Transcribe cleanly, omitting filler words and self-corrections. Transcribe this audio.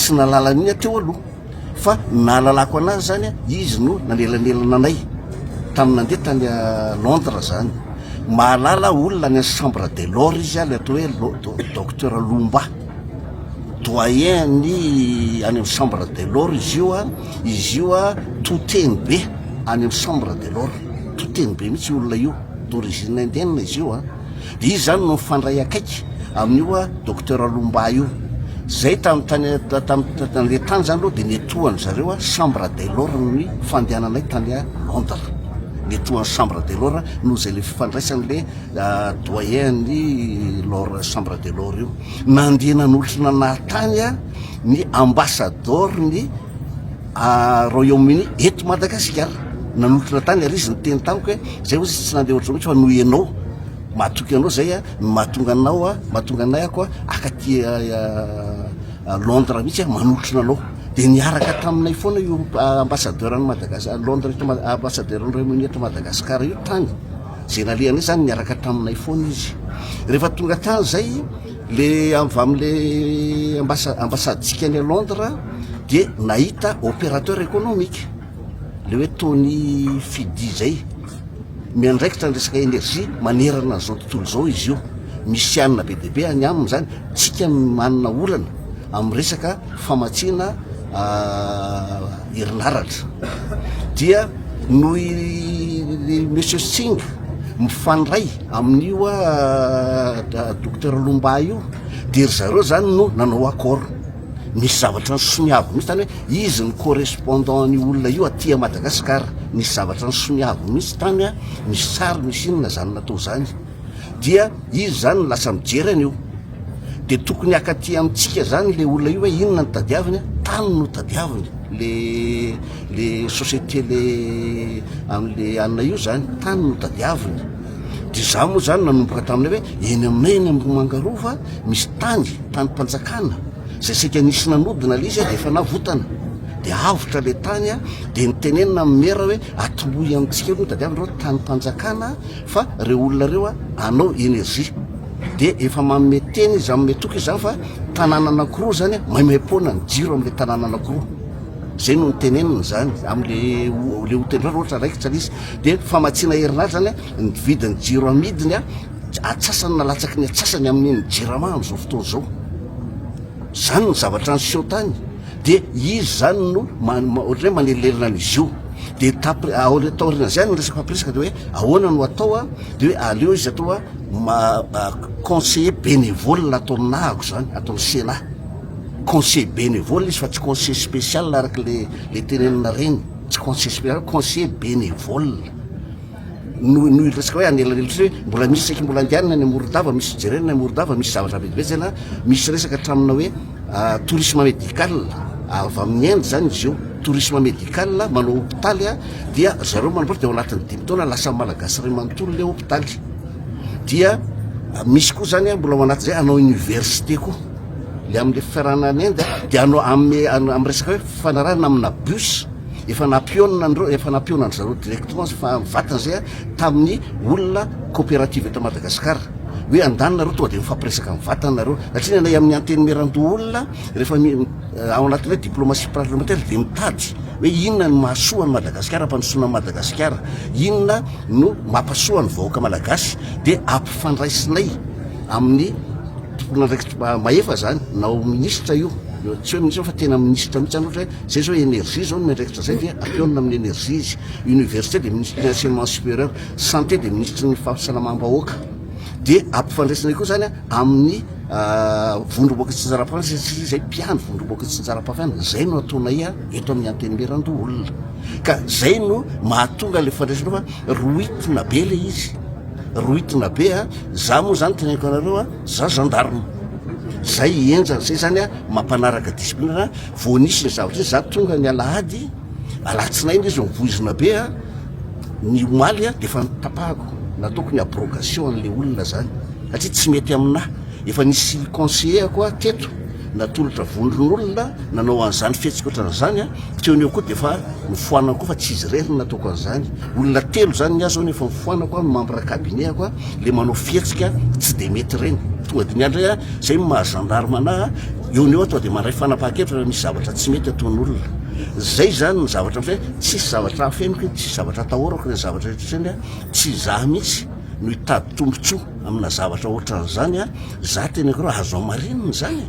tsy nalalany teo aloha fa nalalako anazy zany izy no nanelanelana anay tamin'ny nandeha tany Londres zany mahalala olona ny chambre de l'or izy le atao hoe docteur Lomba doyen ny any amin'ny chambre de l'or izy io toteny be any amin'ny chambre de l'or toteny be mihitsy olona io d'origine indienne izy io de izy zany no mifandray akaiky amin'io docteur Lomba io zay le tany zany aloha de netohany zareo chambre de l'or ny fandehananay tany Londres netohany chambre de l'or no zay le fifandraisan'le doyen ny l'or chambre de l'or io nandehanan'olotra natany ny ambassadeur ny Royaume-Uni eto Madagasikara nanolotra tany ary izy nyteny tamiko hoe zay ozy tsy nandeha ohatry mihitsy fa noho ianao mahatoky anao zay mahatonga anay ako akaty Londres mihitsy manolotra anao de niaraka taminay foana io ambassadeur any Madagasikara Londres ambassadeur ny Royaume-Uni eto Madagasikara io tany zay nalehanay zany niaraka taminay foana izy rehefa tonga tany zay le avy am'le ambassadetsika any Londres de nahita opérateur économique le hoe Tony Fidi zay miandraikitra ny resaka énergie manerana an'izao tontolo zao izy io misy anina be de be any aminy zany tsika manana olana amin'ny resaka famatsiana herinaratra dia noho monsieur Singh mifandray amin'io docteur Lomba io de ry zareo zany no nanao accord misy zavatra ny soniavo misy tany hoe izy ny correspondant ny olona io aty Madagasikara misy zavatra ny soniavo misy tany misy sary misy inona zany natao zany dia izy zany lasa mijery an'io de tokony akaty amitsika zany le olona io hoe inona ny tadiaviny tany no tadiaviny le société le am'le anina io zany tany no tadiaviny de za moa zany nanomboka taminay hoe eny aminay eny amin'ny Mangarova misy tany-panjakana zay sika nisy nanodina le izy de efa navotana de avotra le tany de nitenenina mera hoe atomboy amitsika no tadiaviny reo tany-panjakana fa reo olona reo anao énergie de efa manome teny izy amin'ny toky zany fa tanàna anankiroa zany maimaimpona ny jiro am'le tanàna anankiroa zay no nitenenina zany am'le hotely reo ohatra raikitra izy de famatsiana herinaratra zany ny vidiny jiro amidiny atsasany nalatsaky ny atsasany amin'iny jirama am'izao fotoana zao zany ny zavatra ny sio tany de izy zany no ohatra hoe manelelana an'izy io de taorina zany resaka fampiresaka de hoe ahoana no atao de hoe aleo izy atao conseiller bénévole ataonahako zany ataony Sénat conseiller bénévole izy fa tsy conseiller spécial araka le tenenina reny tsy conseiller spécial conseiller bénévole no resaka hoe anelanelatra hoe mbola misy saiky mbola andianina ny Morodava misy jerenina ny Morodava misy zavatra bedibe zay na misy resaka tramina hoe tourisme médical avy amin'ny Inde zany izy io tourisme médical manao hôpitaly dia zareo manamboatra de ao anatin'ny 10 taona lasa malagasy ray manontolo le hôpitaly dia misy koa zany mbola ao anaty zay anao université koa le am'le fiaranany Inde de anao amin'ny resaka hoe fanarana amina bus efa nampionany zareo directement fa vatany zay tamin'ny olona coopérative eto Madagasikara hoe andanina reo tonga de mifampiresaka amin'ny vatany nareo satria anay amin'ny anteny merandoha olona rehefa ao anatin'ny hoe diplomatie parlementaire de mitady hoe inona no mahasoa ny Madagasikara mpanosoana ny Madagasikara inona no mampasoa ny vahoaka malagasy de ampifandraisinay amin'ny ndraiky mahefa zany nao ministra io tsy hoe ministra fa tena ministra mihitsy ohatra hoe zay zao énergie zao miandraikitra zay de ampiona amin'ny énergie izy université de ministre de l'enseignement supérieur santé de ministre ny fahasalamam-bahoaka de ampifandraisinay koa zany amin'ny vondroboaka tsy njara-pahafanana zay mpiano vondroboaka tsy njara-pahafanana zay no ataonay eto amin'ny anteny merandoha olona ka zay no mahatonga le fandraisana fa roitina be le izy roitina be za moa zany teneniko anareo za gendarme zay enjany zay zany mampanaraka discipline voanisy ny zavatra za tonga ny alahady alatsinainy izy mivoizina be ny omaly de efa nitapahako nataoko ny abrogation an'le olona zany satria tsy mety aminahy efa nisy conseiller koa teto natolotra vondron'olona nanao an'izany fihetsika ohatran'izany a teoneo koa de fa nifoanako fa tsy izy rery nataoko an'izany olona telo zany ny azo nefa mifoanako a membre cabinet a le manao fihetsika tsy de mety reny tonga de niandray a zay mahagendarmana eo neo atao de mandray fanapahan-kevitra misy zavatra tsy mety ataon'olona zay zany ny zavatra fa tsisy zavatra afeniko tsisy zavatra atahorako ny zavatra rehetratreny a tsy zah mihitsy no hitady tombontsoa amina zavatra ohatran'izany a za tena kiro azo amarininy zany